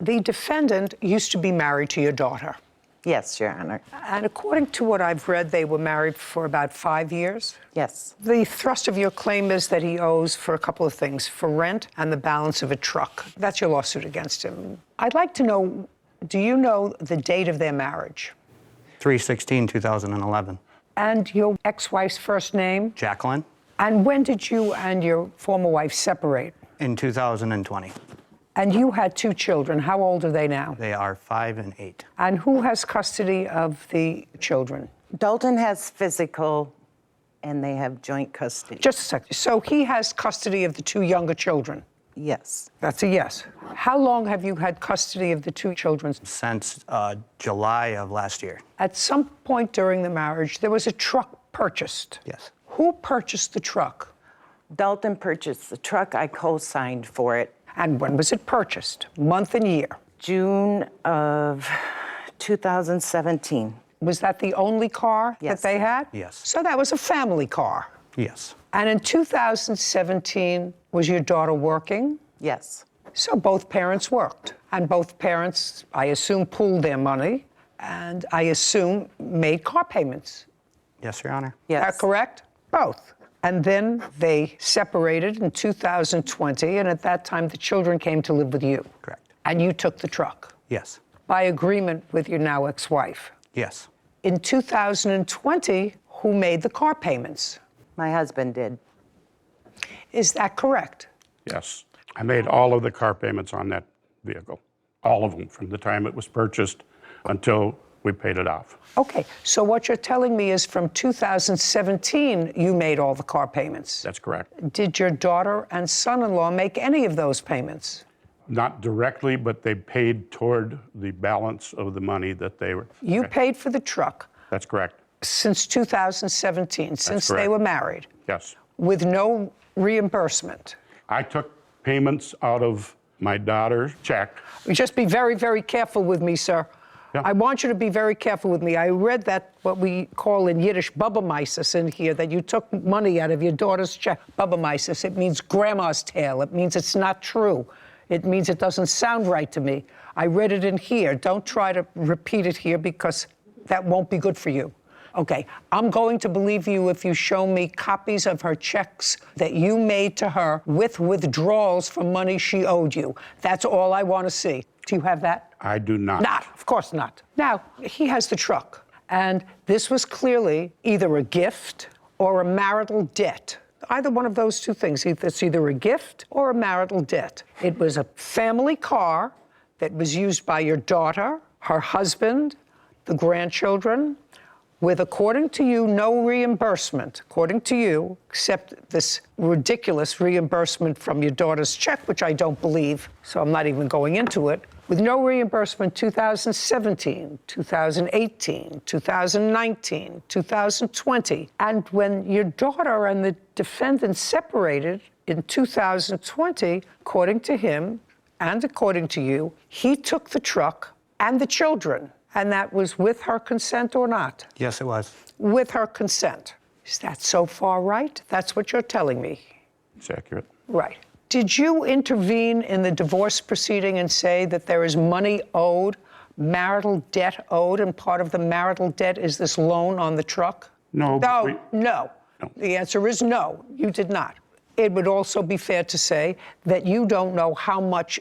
The defendant used to be married to your daughter. Yes, Your Honor. And according to what I've read, they were married for about 5 years. Yes. The thrust of your claim is that he owes for a couple of things, for rent and the balance of a truck. That's your lawsuit against him. I'd like to know, do you know the date of their marriage? 3/16/2011. And your ex-wife's first name? Jacqueline. And when did you and your former wife separate? In 2020. And you had 2 children. How old are they now? They are 5 and 8. And who has custody of the children? Dalton has physical, and they have joint custody. Just a second. So he has custody of the 2 younger children? Yes. That's a yes. How long have you had custody of the 2 children? Since July of last year. At some point during the marriage, there was a truck purchased. Yes. Who purchased the truck? Dalton purchased the truck. I co-signed for it. And when was it purchased? Month and year? June of 2017. Was that the only car Yes. that they had? Yes. So that was a family car. Yes. And in 2017, was your daughter working? Yes. So both parents worked. And both parents, I assume, pooled their money and I assume made car payments. Yes, Your Honor. Yes. Is that correct? Both. And then they separated in 2020, and at that time, the children came to live with you. Correct. And you took the truck Yes. by agreement with your now ex-wife. Yes. In 2020, who made the car payments? My husband did. Is that correct? Yes. I made all of the car payments on that vehicle, all of them, from the time it was purchased until we paid it off. Okay, so what you're telling me is from 2017, you made all the car payments. That's correct. Did your daughter and son-in-law make any of those payments? Not directly, but they paid toward the balance of the money that they were. You paid for the truck That's correct. since 2017, since they correct. were married, Yes. with no reimbursement. I took payments out of my daughter's check. Just be very, very careful with me, sir. Yeah. I want you to be very careful with me. I read that, what we call in Yiddish, babamaisis in here, that you took money out of your daughter's check. Babamaisis, it means grandma's tale. It means it's not true. It means it doesn't sound right to me. I read it in here. Don't try to repeat it here because that won't be good for you. Okay, I'm going to believe you if you show me copies of her checks that you made to her with withdrawals from money she owed you. That's all I want to see. Do you have that? I do not. Not, of course not. Now, he has the truck, and this was clearly either a gift or a marital debt. Either one of those 2 things. It's either a gift or a marital debt. It was a family car that was used by your daughter, her husband, the grandchildren, with, according to you, no reimbursement, according to you, except this ridiculous reimbursement from your daughter's check, which I don't believe, so I'm not even going into it, with no reimbursement 2017, 2018, 2019, 2020. And when your daughter and the defendant separated in 2020, according to him and according to you, he took the truck and the children. And that was with her consent or not? Yes, it was. With her consent. Is that so far right? That's what you're telling me. It's accurate. Right. Did you intervene in the divorce proceeding and say that there is money owed, marital debt owed, and part of the marital debt is this loan on the truck? No. No, no. No. The answer is no, you did not. It would also be fair to say that you don't know how much,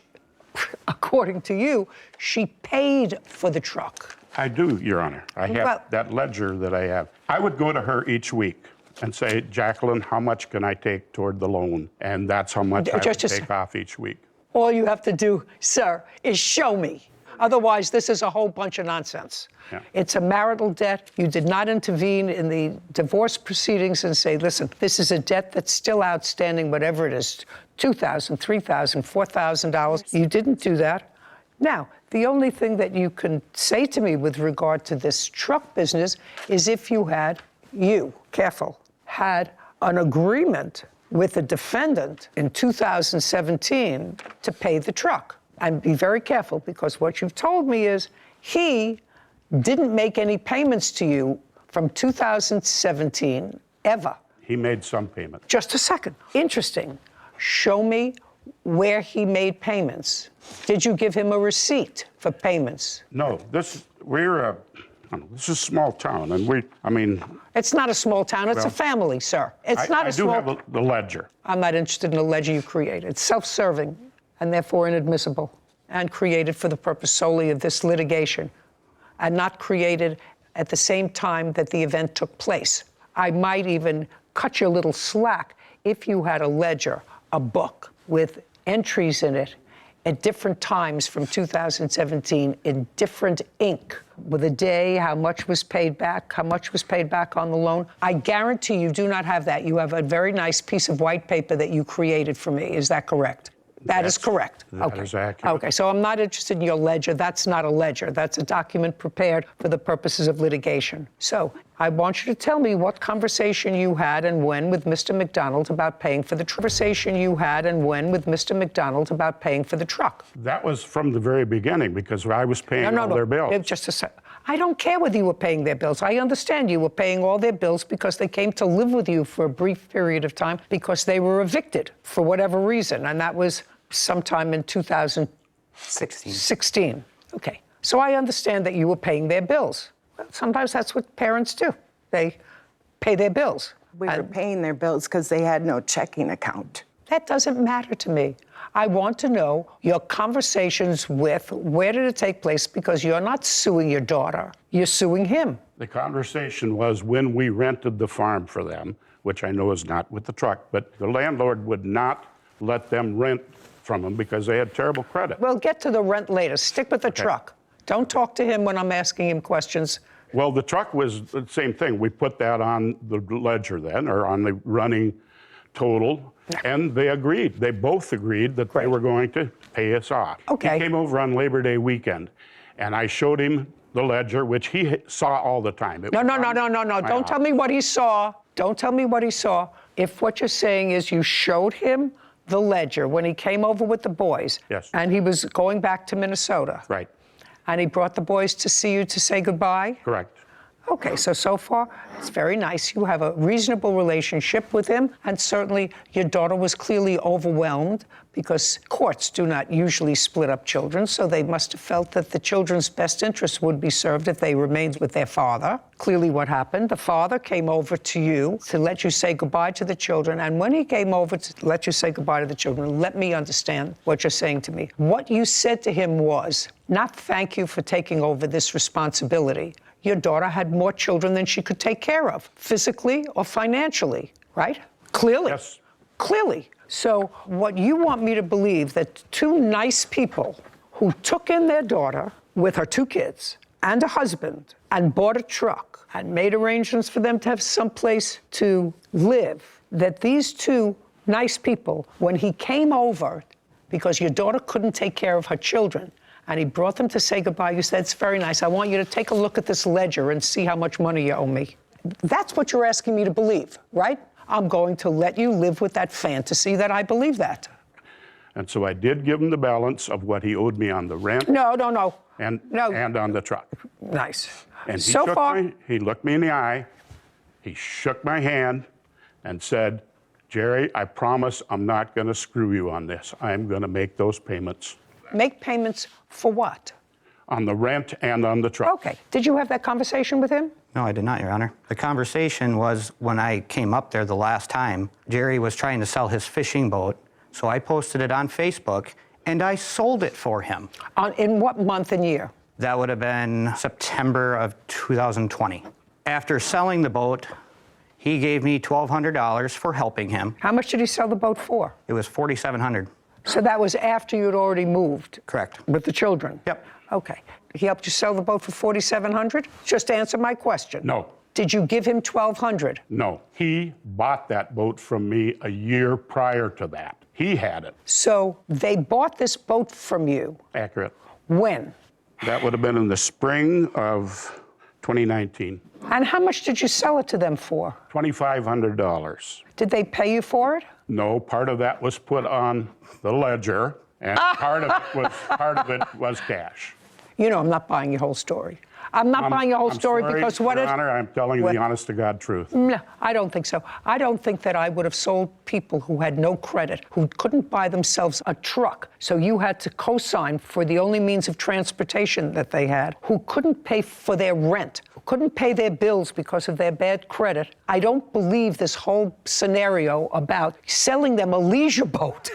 according to you, she paid for the truck. I do, Your Honor. I have Well- that ledger that I have. I would go to her each week and say, Jacqueline, how much can I take toward the loan? And that's how much I would Just a take off each week. All you have to do, sir, is show me. Otherwise, this is a whole bunch of nonsense. Yeah. It's a marital debt. You did not intervene in the divorce proceedings and say, listen, this is a debt that's still outstanding, whatever it is, $2,000, $3,000, $4,000. You didn't do that. Now, the only thing that you can say to me with regard to this truck business is if you had, had an agreement with the defendant in 2017 to pay the truck. And be very careful, because what you've told me is he didn't make any payments to you from 2017 ever. He made some payment. Just a second. Interesting. Show me where he made payments? Did you give him a receipt for payments? No, this is a small town, and It's not a small town, it's a Well, family, sir. It's not I a do small... have the ledger. I'm not interested in a ledger you created. It's self-serving and therefore inadmissible and created for the purpose solely of this litigation and not created at the same time that the event took place. I might even cut you a little slack if you had a ledger, a book with entries in it at different times from 2017 in different ink, with a day, how much was paid back, how much was paid back on the loan. I guarantee you do not have that. You have a very nice piece of white paper that you created for me. Is that correct? That is correct. That is accurate. Okay, so I'm not interested in your ledger. That's not a ledger. That's a document prepared for the purposes of litigation. So I want you to tell me what conversation you had and when with Mr. McDonald about paying for the conversation you had and when with Mr. McDonald about paying for the truck. That was from the very beginning because I was paying all their bills. Just a sec. I don't care whether you were paying their bills. I understand you were paying all their bills because they came to live with you for a brief period of time because they were evicted for whatever reason, and that was sometime in 2016. Okay. So I understand that you were paying their bills. Sometimes that's what parents do. They pay their bills. We were paying their bills because they had no checking account. That doesn't matter to me. I want to know your conversations with, where did it take place? Because you're not suing your daughter, you're suing him. The conversation was when we rented the farm for them, which I know is not with the truck, but the landlord would not let them rent from them because they had terrible credit. We'll get to the rent later. Stick with the truck. Don't talk to him when I'm asking him questions. Well, the truck was the same thing. We put that on the ledger then, or on the running total, and they agreed. They both agreed that they were going to pay us off. Okay. He came over on Labor Day weekend, and I showed him the ledger, which he saw all the time. No. Don't tell me what he saw. Don't tell me what he saw. If what you're saying is you showed him the ledger when he came over with the boys, Yes. and he was going back to Minnesota, Right. and he brought the boys to see you to say goodbye? Correct. Okay, so far, it's very nice. You have a reasonable relationship with him, and certainly your daughter was clearly overwhelmed because courts do not usually split up children, so they must have felt that the children's best interest would be served if they remained with their father. Clearly what happened, the father came over to you to let you say goodbye to the children, and when he came over to let you say goodbye to the children, let me understand what you're saying to me. What you said to him was, not thank you for taking over this responsibility. Your daughter had more children than she could take care of, physically or financially, right? Clearly. Yes. Clearly. So what you want me to believe that two nice people who took in their daughter with her two kids and a husband and bought a truck and made arrangements for them to have someplace to live, that these two nice people, when he came over, because your daughter couldn't take care of her children, and he brought them to say goodbye, you said, it's very nice. I want you to take a look at this ledger and see how much money you owe me. That's what you're asking me to believe, right? I'm going to let you live with that fantasy that I believe that. And so I did give him the balance of what he owed me on the rent No. and No. on the truck. Nice. And So far, he looked me in the eye, he shook my hand and said, Jerry, I promise I'm not going to screw you on this. I'm going to make those payments. make payments for what? On the rent and on the truck. Okay. Did you have that conversation with him? No, I did not, Your Honor. The conversation was when I came up there the last time, Jerry was trying to sell his fishing boat, so I posted it on Facebook, and I sold it for him. In what month and year? That would have been September of 2020. After selling the boat, he gave me $1,200 for helping him. How much did he sell the boat for? It was $4,700. So that was after you'd already moved? Correct. With the children? Yep. Okay. He helped you sell the boat for $4,700? Just answer my question. No. Did you give him $1,200? No. He bought that boat from me a year prior to that. He had it. So they bought this boat from you. Accurate. When? That would have been in the spring of 2019. And how much did you sell it to them for? $2,500. Did they pay you for it? No, part of that was put on the ledger, and part of it was cash. You know I'm not buying your whole story. I'm not buying your whole story sorry, because what Your if... Honor, I'm telling you what- the honest-to-God truth. No, I don't think so. I don't think that I would have sold people who had no credit, who couldn't buy themselves a truck, so you had to co-sign for the only means of transportation that they had, who couldn't pay for their rent, who couldn't pay their bills because of their bad credit. I don't believe this whole scenario about selling them a leisure boat,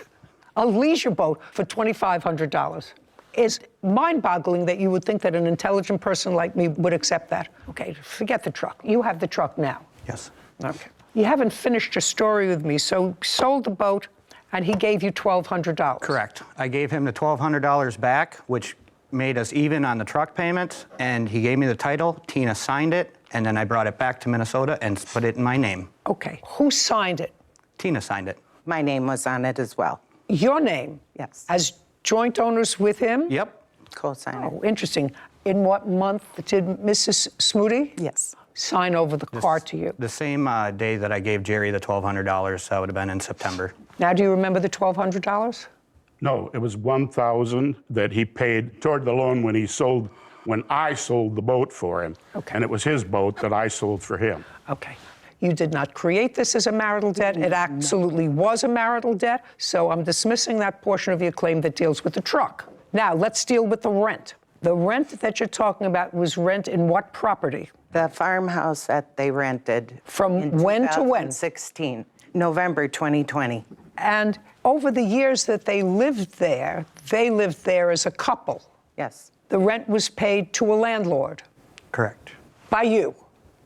a leisure boat for $2,500. It's mind-boggling that you would think that an intelligent person like me would accept that. Okay, forget the truck. You have the truck now. Yes. Okay. You haven't finished your story with me, so sold the boat, and he gave you $1,200. Correct. I gave him the $1,200 back, which made us even on the truck payments, and he gave me the title. Tina signed it, and then I brought it back to Minnesota and put it in my name. Okay. Who signed it? Tina signed it. My name was on it as well. Your name? Yes. As joint owners with him? Yep. Co-signer. Oh, interesting. In what month did Mrs. Smoody Yes. sign over the car to you? The same day that I gave Jerry the $1,200, that would have been in September. Now, do you remember the $1,200? No, it was $1,000 that he paid toward the loan when I sold the boat for him. Okay. And it was his boat that I sold for him. Okay. You did not create this as a marital debt. It absolutely was a marital debt. So I'm dismissing that portion of your claim that deals with the truck. Now, let's deal with the rent. The rent that you're talking about was rent in what property? The farmhouse that they rented. From in when to when? 2016, November 2020. And over the years that they lived there as a couple. Yes. The rent was paid to a landlord Correct. by you.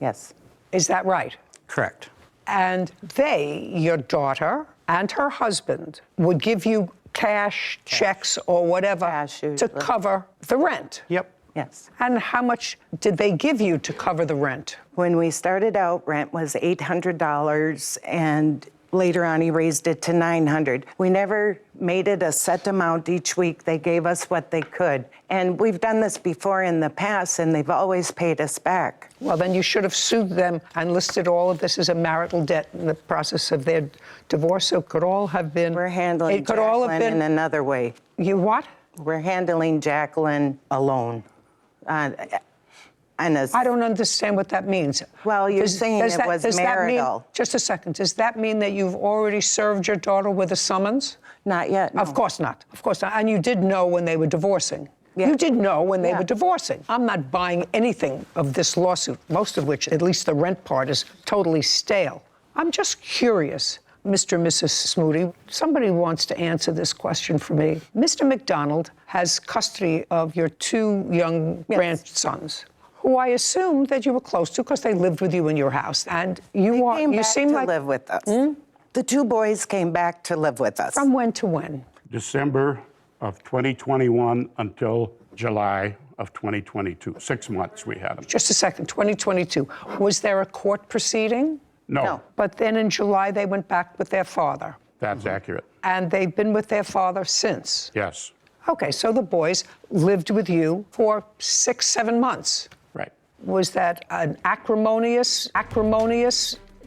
Yes. Is that right? Correct. And they, your daughter and her husband, would give you cash, checks, or whatever Cash, to usually. cover the rent. Yep. Yes. And how much did they give you to cover the rent? When we started out, rent was $800, and later on he raised it to $900. We never made it a set amount each week. They gave us what they could. And we've done this before in the past, and they've always paid us back. Well, then you should have sued them and listed all of this as a marital debt in the process of their divorce. So it could all have been... We're handling it could all have Jacqueline been, in another way. You what? We're handling Jacqueline alone. I don't understand what that means. Well, you're saying it was does that mean, marital. just a second, does that mean that you've already served your daughter with a summons? Not yet, no. Of course not. Of course not. And you did know when they were divorcing. Yeah. You did know when they Yeah. were divorcing. I'm not buying anything of this lawsuit, most of which, at least the rent part, is totally stale. I'm just curious, Mr. and Mrs. Smoody. Somebody wants to answer this question for me. Mr. McDonald has custody of your two young Yes. grandsons, who I assume that you were close to because they lived with you in your house. And you They came you back seem to like... live with us. The two boys came back to live with us. From when to when? December of 2021 until July of 2022. 6 months we had them. Just a second, 2022. Was there a court proceeding? No. But then in July, they went back with their father. That's accurate. And they've been with their father since. Yes. Okay, so the boys lived with you for 6, 7 months. Right. Was that an acrimonious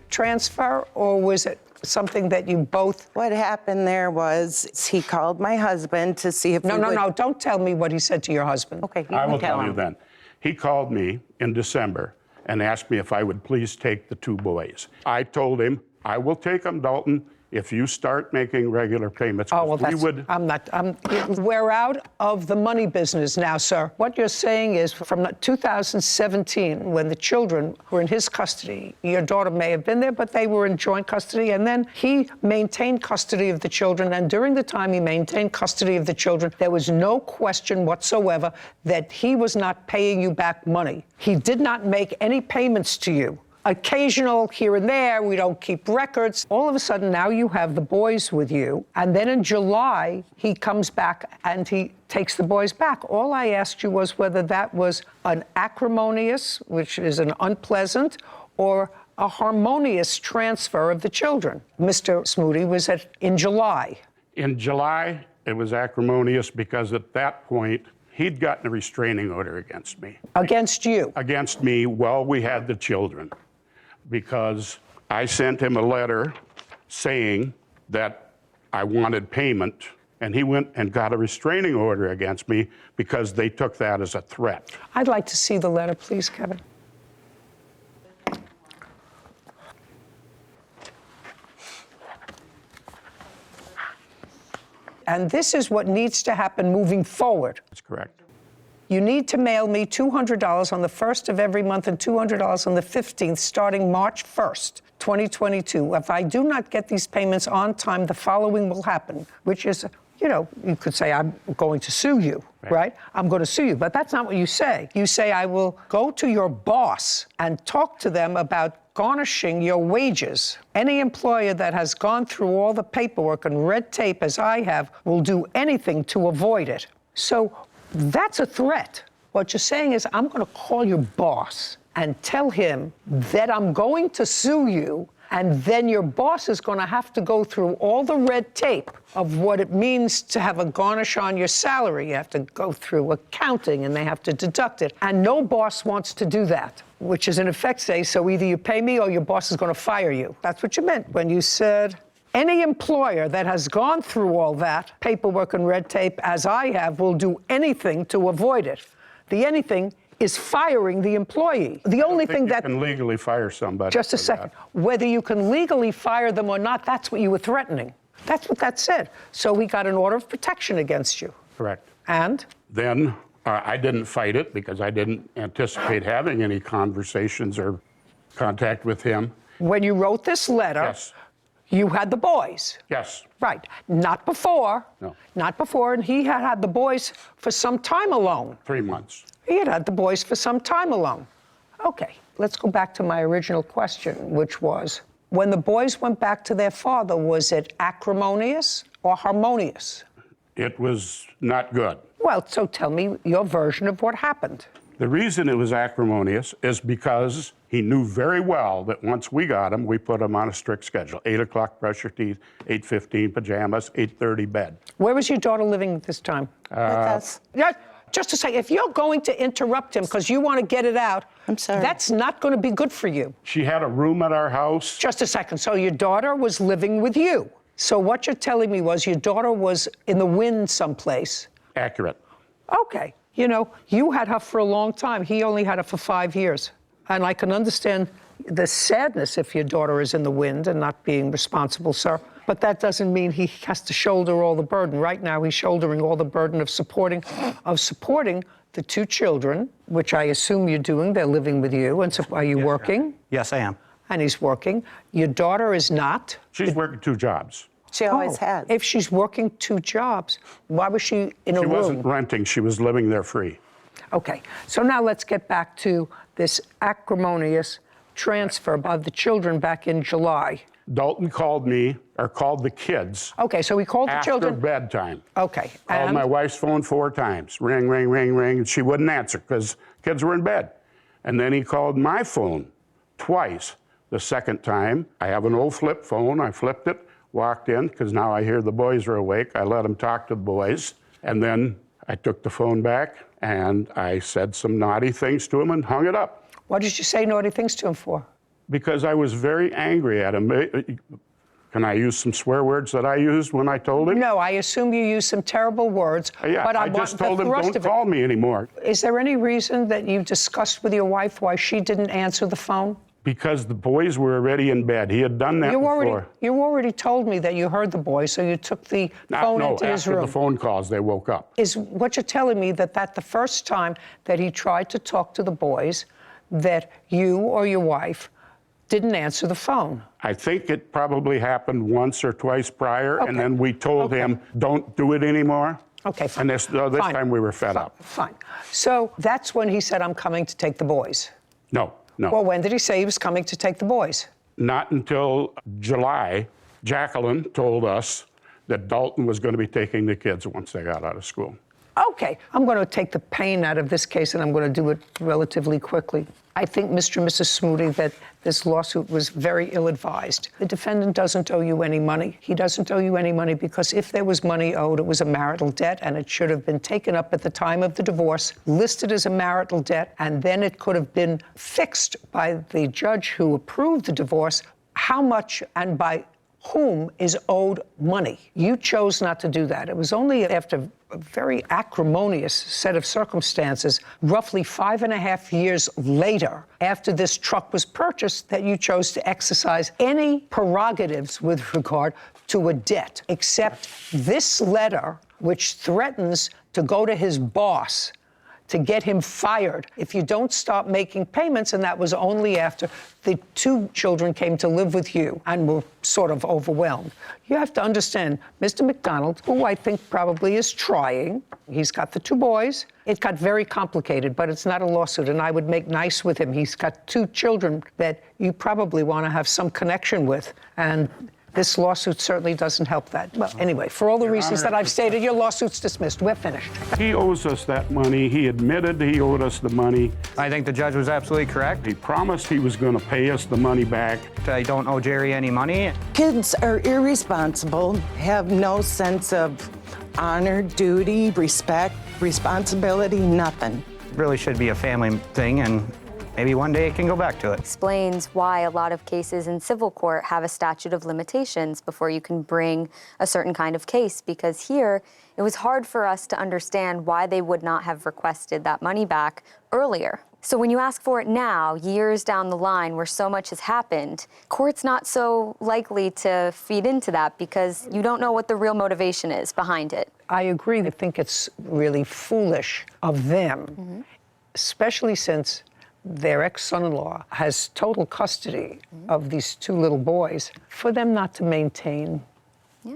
transfer, or was it something that you both... What happened there was he called my husband to see if No, we would... no, don't tell me what he said to your husband. Okay, you I can will tell you him. then. He called me in December and asked me if I would please take the two boys. I told him, I will take them, Dalton, if you start making regular payments. Oh, well, we that's... would. We're out of the money business now, sir. What you're saying is from 2017, when the children were in his custody, your daughter may have been there, but they were in joint custody, and then he maintained custody of the children, and during the time he maintained custody of the children, there was no question whatsoever that he was not paying you back money. He did not make any payments to you. Occasional here and there, we don't keep records. All of a sudden, now you have the boys with you. And then in July, he comes back and he takes the boys back. All I asked you was whether that was an acrimonious, which is an unpleasant, or a harmonious transfer of the children. Mr. Smoody was in July. In July, it was acrimonious because at that point, he'd gotten a restraining order against me. Against you? Against me while we had the children, because I sent him a letter saying that I wanted payment and he went and got a restraining order against me because they took that as a threat. I'd like to see the letter, please, Kevin. And this is what needs to happen moving forward. That's correct. You need to mail me $200 on the 1st of every month and $200 on the 15th, starting March 1st, 2022. If I do not get these payments on time, the following will happen, which is, you could say, I'm going to sue you, right? I'm going to sue you, but that's not what you say. You say, I will go to your boss and talk to them about garnishing your wages. Any employer that has gone through all the paperwork and red tape as I have will do anything to avoid it. So that's a threat. What you're saying is, I'm going to call your boss and tell him that I'm going to sue you, and then your boss is going to have to go through all the red tape of what it means to have a garnish on your salary. You have to go through accounting, and they have to deduct it. And no boss wants to do that, which is in effect say, so either you pay me or your boss is going to fire you. That's what you meant when you said, any employer that has gone through all that paperwork and red tape, as I have, will do anything to avoid it. The anything is firing the employee. The only thing that you can legally fire somebody. Just a second. Whether you can legally fire them or not, that's what you were threatening. That's what that said. So we got an order of protection against you. Correct. And? Then I didn't fight it because I didn't anticipate having any conversations or contact with him. When you wrote this letter, Yes. you had the boys. Yes. Right. Not before. No. Not before. And he had had the boys for some time alone. 3 months. He had had the boys for some time alone. Okay, let's go back to my original question, which was, when the boys went back to their father, was it acrimonious or harmonious? It was not good. Well, so tell me your version of what happened. The reason it was acrimonious is because he knew very well that once we got him, we put him on a strict schedule. 8 o'clock, brush your teeth, 8:15, pajamas, 8:30, bed. Where was your daughter living at this time? With us. Yeah, just to say, if you're going to interrupt him because you want to get it out, I'm sorry. that's not going to be good for you. She had a room at our house. Just a second. So your daughter was living with you. So what you're telling me was your daughter was in the wind someplace. Accurate. Okay. You had her for a long time. He only had her for 5 years. And I can understand the sadness if your daughter is in the wind and not being responsible, sir. But that doesn't mean he has to shoulder all the burden. Right now, he's shouldering all the burden of supporting the 2 children, which I assume you're doing. They're living with you. And so are you working? Yes, I am. And he's working. Your daughter is not. She's working 2 jobs. She always has. If she's working 2 jobs, why was she in a She room? wasn't renting. She was living there free. Okay, so now let's get back to this acrimonious transfer of the children back in July. Dalton called me, or called the kids. Okay, so he called the After children. bedtime. Okay, Called and my wife's phone 4 times. Ring, ring, ring, ring. And she wouldn't answer because kids were in bed. And then he called my phone twice. The second time, I have an old flip phone. I flipped it, walked in, because now I hear the boys are awake. I let them talk to the boys. And then I took the phone back and I said some naughty things to him and hung it up. what did you say naughty things to him for? Because I was very angry at him. Can I use some swear words that I used when I told him? No, I assume you used some terrible words. Yeah, but I just told him, don't call me anymore. Is there any reason that you discussed with your wife why she didn't answer the phone? Because the boys were already in bed. He had done that before. You already told me that you heard the boys, so you took the phone into his room. After the phone calls, they woke up. Is what you're telling me that the first time that he tried to talk to the boys, that you or your wife didn't answer the phone? I think it probably happened once or twice prior, Okay. and then we told him, don't do it anymore. Okay, fine. And this Fine. time we were fed up. Fine. So that's when he said, I'm coming to take the boys. No. Well, when did he say he was coming to take the boys? Not until July. Jacqueline told us that Dalton was going to be taking the kids once they got out of school. Okay, I'm going to take the pain out of this case, and I'm going to do it relatively quickly. I think, Mr. and Mrs. Smoody, that this lawsuit was very ill-advised. The defendant doesn't owe you any money. He doesn't owe you any money because if there was money owed, it was a marital debt, and it should have been taken up at the time of the divorce, listed as a marital debt, and then it could have been fixed by the judge who approved the divorce, how much and by whom is owed money. You chose not to do that. It was only after a very acrimonious set of circumstances, roughly 5.5 years later, after this truck was purchased, that you chose to exercise any prerogatives with regard to a debt, except this letter, which threatens to go to his boss to get him fired if you don't stop making payments, and that was only after the 2 children came to live with you and were sort of overwhelmed. You have to understand, Mr. McDonald, who I think probably is trying, he's got the 2 boys. It got very complicated, but it's not a lawsuit, and I would make nice with him. He's got 2 children that you probably want to have some connection with, and this lawsuit certainly doesn't help that. Well, anyway, for all the reasons that I've stated, your lawsuit's dismissed. We're finished. He owes us that money. He admitted he owed us the money. I think the judge was absolutely correct. He promised he was going to pay us the money back. I don't owe Jerry any money. Kids are irresponsible, have no sense of honor, duty, respect, responsibility, nothing. Really should be a family thing, and maybe one day it can go back to it. Explains why a lot of cases in civil court have a statute of limitations before you can bring a certain kind of case, because here it was hard for us to understand why they would not have requested that money back earlier. So when you ask for it now, years down the line where so much has happened, court's not so likely to feed into that because you don't know what the real motivation is behind it. I agree. I think it's really foolish of them, especially since their ex-son-in-law has total custody of these 2 little boys, for them not to maintain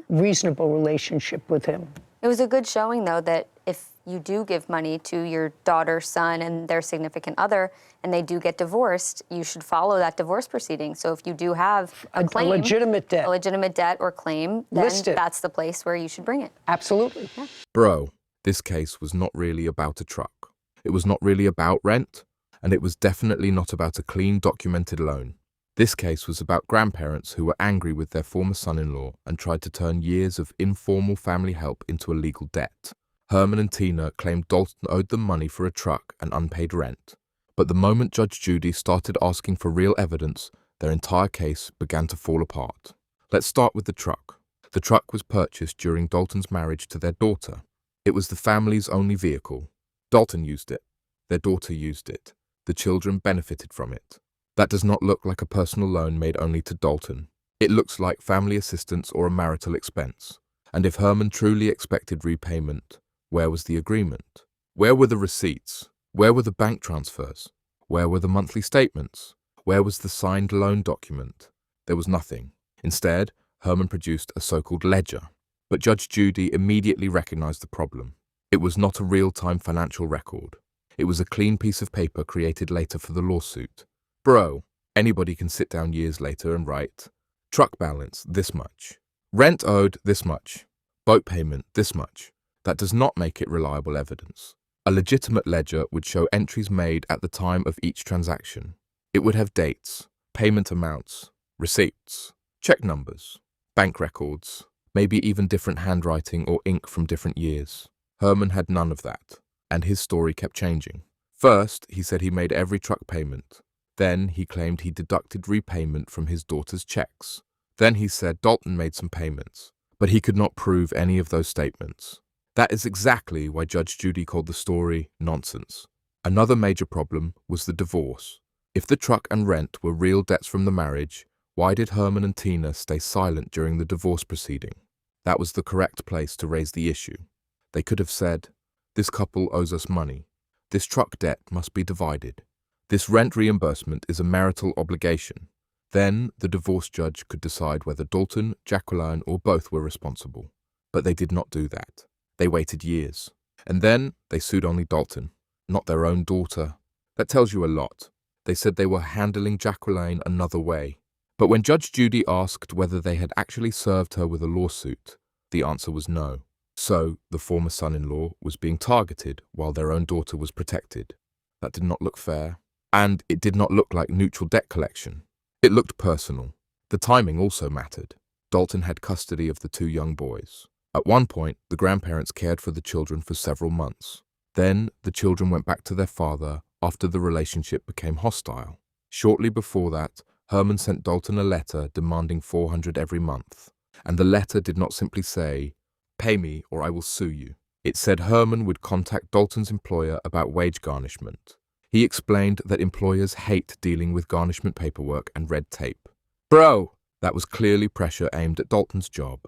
reasonable relationship with him. It was a good showing, though, that if you do give money to your daughter, son, and their significant other, and they do get divorced, you should follow that divorce proceeding. So if you do have a claim, legitimate debt, or claim, then that's the place where you should bring it. Absolutely. Yeah. Bro, this case was not really about a truck. It was not really about rent. And it was definitely not about a clean, documented loan. This case was about grandparents who were angry with their former son-in-law and tried to turn years of informal family help into a legal debt. Herman and Tina claimed Dalton owed them money for a truck and unpaid rent. But the moment Judge Judy started asking for real evidence, their entire case began to fall apart. Let's start with the truck. The truck was purchased during Dalton's marriage to their daughter. It was the family's only vehicle. Dalton used it. Their daughter used it. The children benefited from it. That does not look like a personal loan made only to Dalton. It looks like family assistance or a marital expense. And if Herman truly expected repayment, where was the agreement? Where were the receipts? Where were the bank transfers? Where were the monthly statements? Where was the signed loan document? There was nothing. Instead, Herman produced a so-called ledger. But Judge Judy immediately recognized the problem. It was not a real-time financial record. It was a clean piece of paper created later for the lawsuit. Bro, anybody can sit down years later and write, truck balance, this much. Rent owed, this much. Boat payment, this much. That does not make it reliable evidence. A legitimate ledger would show entries made at the time of each transaction. It would have dates, payment amounts, receipts, check numbers, bank records, maybe even different handwriting or ink from different years. Herman had none of that. And his story kept changing. First, he said he made every truck payment. Then he claimed he deducted repayment from his daughter's checks. Then he said Dalton made some payments, but he could not prove any of those statements. That is exactly why Judge Judy called the story nonsense. Another major problem was the divorce. If the truck and rent were real debts from the marriage, why did Herman and Tina stay silent during the divorce proceeding? That was the correct place to raise the issue. They could have said, this couple owes us money. This truck debt must be divided. This rent reimbursement is a marital obligation. Then the divorce judge could decide whether Dalton, Jacqueline, or both were responsible. But they did not do that. They waited years. And then they sued only Dalton, not their own daughter. That tells you a lot. They said they were handling Jacqueline another way. But when Judge Judy asked whether they had actually served her with a lawsuit, the answer was no. So, the former son-in-law was being targeted while their own daughter was protected. That did not look fair. And it did not look like neutral debt collection. It looked personal. The timing also mattered. Dalton had custody of the 2 young boys. At one point, the grandparents cared for the children for several months. Then, the children went back to their father after the relationship became hostile. Shortly before that, Herman sent Dalton a letter demanding $400 every month. And the letter did not simply say, "Pay me or I will sue you." It said Herman would contact Dalton's employer about wage garnishment. He explained that employers hate dealing with garnishment paperwork and red tape. Bro! That was clearly pressure aimed at Dalton's job.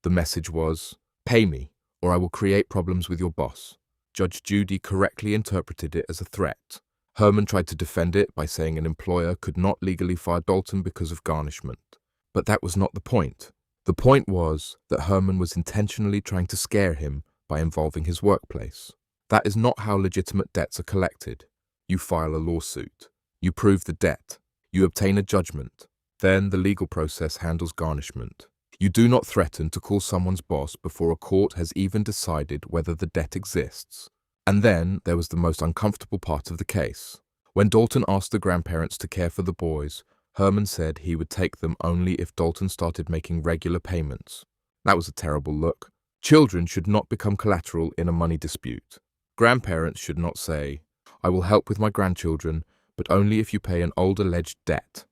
The message was, "Pay me or I will create problems with your boss." Judge Judy correctly interpreted it as a threat. Herman tried to defend it by saying an employer could not legally fire Dalton because of garnishment. But that was not the point. The point was that Herman was intentionally trying to scare him by involving his workplace. That is not how legitimate debts are collected. You file a lawsuit. You prove the debt. You obtain a judgment. Then the legal process handles garnishment. You do not threaten to call someone's boss before a court has even decided whether the debt exists. And then there was the most uncomfortable part of the case. When Dalton asked the grandparents to care for the boys, Herman said he would take them only if Dalton started making regular payments. That was a terrible look. Children should not become collateral in a money dispute. Grandparents should not say, "I will help with my grandchildren, but only if you pay an old alleged debt."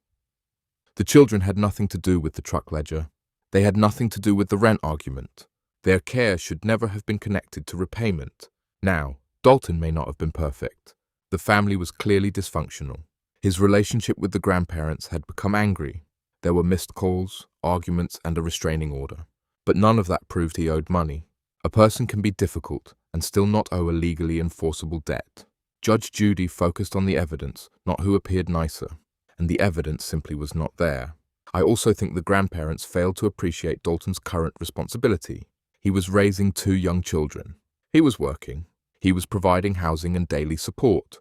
The children had nothing to do with the truck ledger. They had nothing to do with the rent argument. Their care should never have been connected to repayment. Now, Dalton may not have been perfect. The family was clearly dysfunctional. His relationship with the grandparents had become angry. There were missed calls, arguments, and a restraining order. But none of that proved he owed money. A person can be difficult and still not owe a legally enforceable debt. Judge Judy focused on the evidence, not who appeared nicer, and the evidence simply was not there. I also think the grandparents failed to appreciate Dalton's current responsibility. He was raising 2 young children. He was working. He was providing housing and daily support.